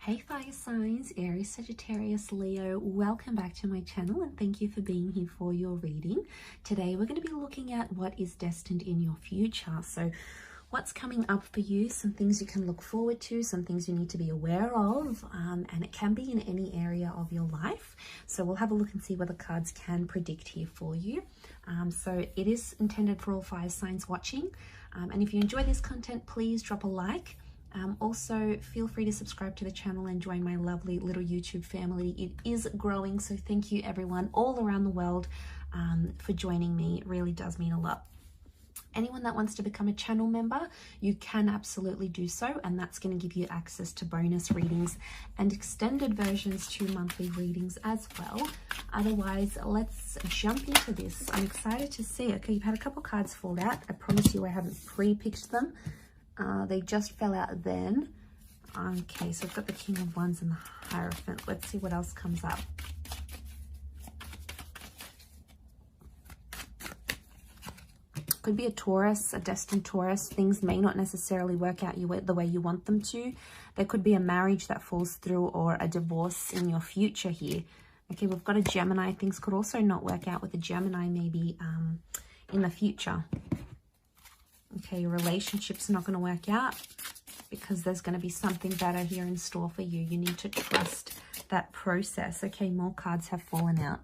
Hey fire signs, Aries, Sagittarius, Leo, welcome back to my channel and thank you for being here for your reading. Today we're going to be looking at what is destined in your future. So what's coming up for you, some things you can look forward to, some things you need to be aware of, and it can be in any area of your life. So we'll have a look and see what the cards can predict here for you. So it is intended for all fire signs watching. And if you enjoy this content, please drop a like. Also, feel free to subscribe to the channel and join my lovely little YouTube family. It is growing, so thank you everyone all around the world for joining me. It really does mean a lot. Anyone that wants to become a channel member, you can absolutely do so, and that's going to give you access to bonus readings and extended versions to monthly readings as well. Otherwise, let's jump into this. I'm excited to see. Okay, you've had a couple cards fall out. I promise you I haven't pre-picked them. They just fell out then. Okay, so I've got the King of Wands and the Hierophant. Let's see what else comes up. Could be a Taurus, a destined Taurus. Things may not necessarily work out the way you want them to. There could be a marriage that falls through or a divorce in your future here. Okay, we've got a Gemini. Things could also not work out with a Gemini maybe in the future. Okay, your relationship's not going to work out because there's going to be something better here in store for you. You need to trust that process. Okay, more cards have fallen out.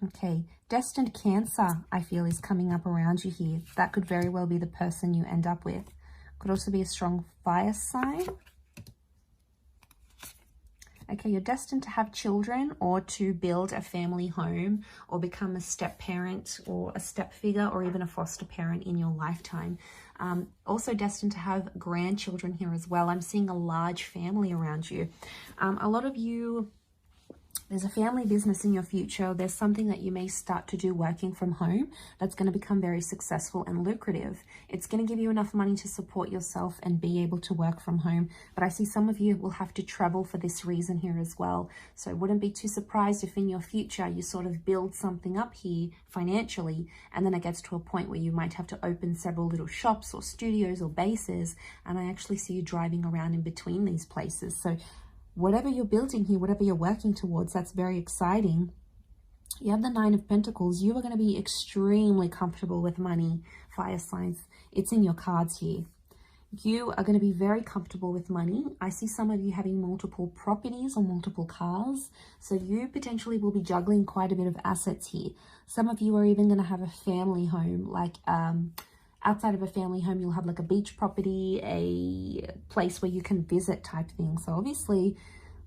Okay, destined Cancer, I feel, is coming up around you here. That could very well be the person you end up with. Could also be a strong fire sign. Okay, you're destined to have children or to build a family home or become a step parent or a step figure or even a foster parent in your lifetime. Also destined to have grandchildren here as well. I'm seeing a large family around you. A lot of you, there's a family business in your future. There's something that you may start to do working from home that's going to become very successful and lucrative. It's going to give you enough money to support yourself and be able to work from home. But I see some of you will have to travel for this reason here as well. So I wouldn't be too surprised if in your future you sort of build something up here financially, and then it gets to a point where you might have to open several little shops or studios or bases. And I actually see you driving around in between these places. So whatever you're building here, whatever you're working towards, that's very exciting. You have the Nine of Pentacles. You are going to be extremely comfortable with money, fire signs. It's in your cards here. You are going to be very comfortable with money. I see some of you having multiple properties or multiple cars. So you potentially will be juggling quite a bit of assets here. Some of you are even going to have a family home, like outside of a family home, you'll have like a beach property, a place where you can visit type thing. So obviously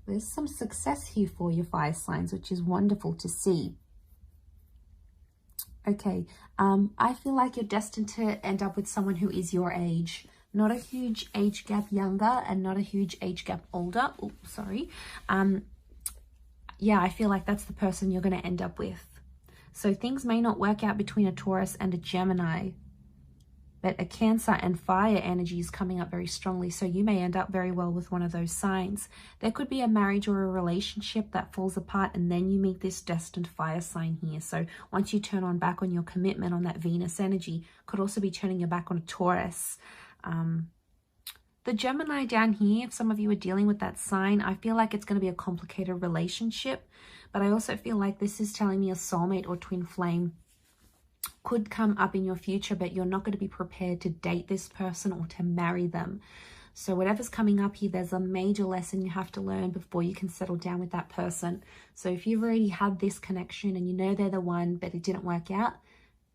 there's some success here for your fire signs, which is wonderful to see. Okay, I feel like you're destined to end up with someone who is your age. Not a huge age gap younger and not a huge age gap older. Oh, sorry. Yeah, I feel like that's the person you're going to end up with. So things may not work out between a Taurus and a Gemini, but a Cancer and fire energy is coming up very strongly. So you may end up very well with one of those signs. There could be a marriage or a relationship that falls apart and then you meet this destined fire sign here. So once you turn back on your commitment on that Venus energy, could also be turning your back on a Taurus. The Gemini down here, if some of you are dealing with that sign, I feel like it's going to be a complicated relationship. But I also feel like this is telling me a soulmate or twin flame could come up in your future, but you're not going to be prepared to date this person or to marry them. So whatever's coming up here, there's a major lesson you have to learn before you can settle down with that person. So if you've already had this connection and you know they're the one, but it didn't work out,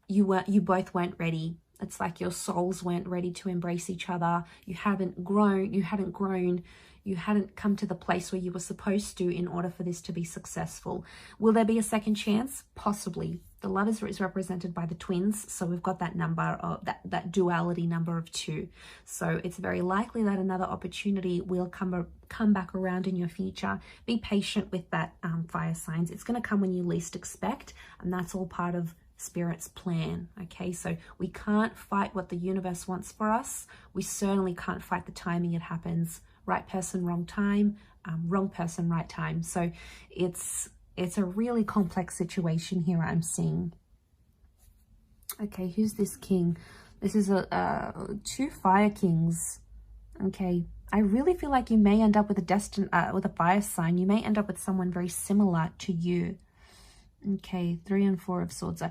you both weren't ready. It's like your souls weren't ready to embrace each other. You hadn't grown, you hadn't come to the place where you were supposed to in order for this to be successful. Will there be a second chance? Possibly. The Lovers is represented by the twins, so we've got that number of that duality number of 2. So it's very likely that another opportunity will come back around in your future. Be patient with that, fire signs. It's going to come when you least expect, and that's all part of Spirit's plan. Okay, so we can't fight what the universe wants for us. We certainly can't fight the timing it happens. Right person, wrong time. Wrong person, right time. So it's a really complex situation here I'm seeing. Okay, who's this king? This is 2 fire kings. Okay, I really feel like you may end up with a fire sign. You may end up with someone very similar to you. Okay, 3 and 4 of Swords.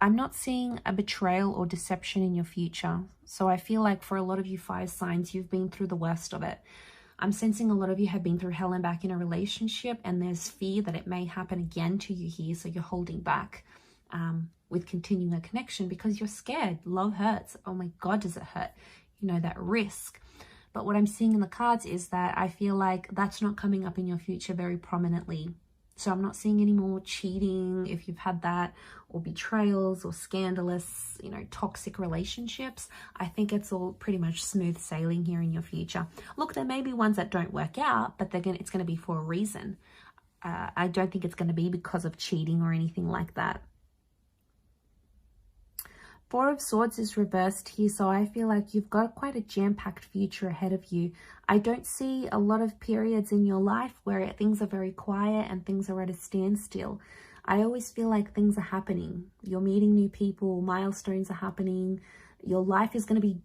I'm not seeing a betrayal or deception in your future. So I feel like for a lot of you fire signs, you've been through the worst of it. I'm sensing a lot of you have been through hell and back in a relationship, and there's fear that it may happen again to you here. So you're holding back with continuing a connection because you're scared. Love hurts. Oh my God, does it hurt? You know, that risk. But what I'm seeing in the cards is that I feel like that's not coming up in your future very prominently. So I'm not seeing any more cheating, if you've had that, or betrayals or scandalous, you know, toxic relationships. I think it's all pretty much smooth sailing here in your future. Look, there may be ones that don't work out, but it's going to be for a reason. I don't think it's going to be because of cheating or anything like that. 4 of Swords is reversed here, so I feel like you've got quite a jam-packed future ahead of you. I don't see a lot of periods in your life where things are very quiet and things are at a standstill. I always feel like things are happening. You're meeting new people, milestones are happening. Your life is going to be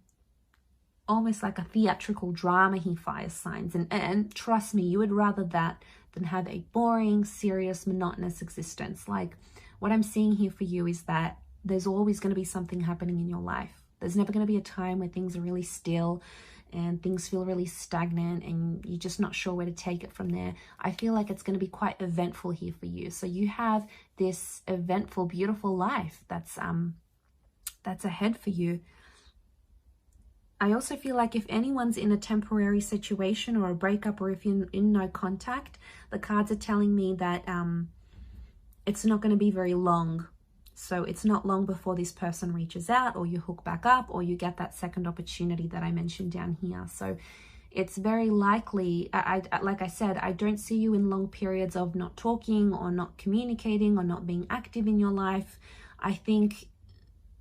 almost like a theatrical drama here, fire signs. And trust me, you would rather that than have a boring, serious, monotonous existence. Like, what I'm seeing here for you is that there's always going to be something happening in your life. There's never going to be a time where things are really still and things feel really stagnant and you're just not sure where to take it from there. I feel like it's going to be quite eventful here for you. So you have this eventful, beautiful life that's ahead for you. I also feel like if anyone's in a temporary situation or a breakup, or if you're in no contact, the cards are telling me that it's not going to be very long. So it's not long before this person reaches out, or you hook back up, or you get that second opportunity that I mentioned down here. So it's very likely, like I said, I don't see you in long periods of not talking or not communicating or not being active in your life. I think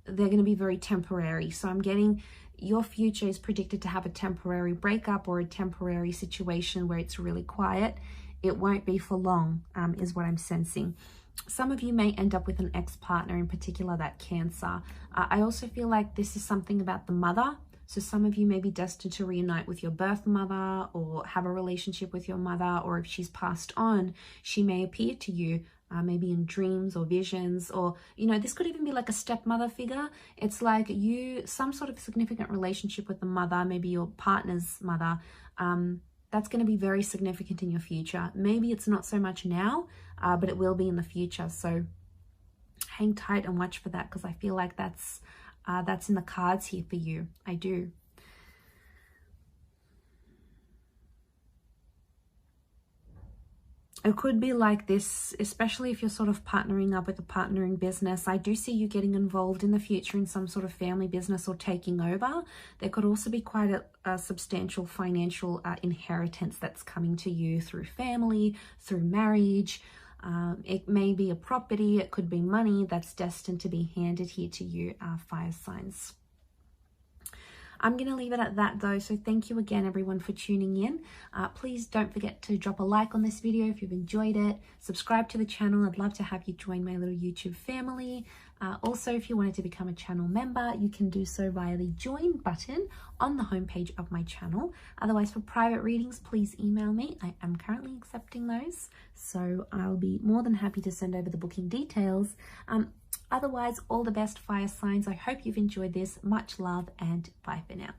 they're going to be very temporary. So I'm getting your future is predicted to have a temporary breakup or a temporary situation where it's really quiet. It won't be for long, is what I'm sensing. Some of you may end up with an ex-partner, in particular that Cancer. I also feel like this is something about the mother. So some of you may be destined to reunite with your birth mother or have a relationship with your mother, or if she's passed on, she may appear to you maybe in dreams or visions, or, you know, this could even be like a stepmother figure. It's like some sort of significant relationship with the mother, maybe your partner's mother. That's going to be very significant in your future. Maybe it's not so much now, but it will be in the future. So hang tight and watch for that, because I feel like that's in the cards here for you. I do. It could be like this, especially if you're sort of partnering up with a partner in business. I do see you getting involved in the future in some sort of family business or taking over. There could also be quite a substantial financial inheritance that's coming to you through family, through marriage. It may be a property, it could be money that's destined to be handed here to you, fire signs. I'm going to leave it at that though. So thank you again, everyone, for tuning in. Please don't forget to drop a like on this video if you've enjoyed it. Subscribe to the channel. I'd love to have you join my little YouTube family. Also, if you wanted to become a channel member, you can do so via the join button on the homepage of my channel. Otherwise, for private readings, please email me. I am currently accepting those, so I'll be more than happy to send over the booking details. Otherwise, all the best, fire signs. I hope you've enjoyed this. Much love and bye for now.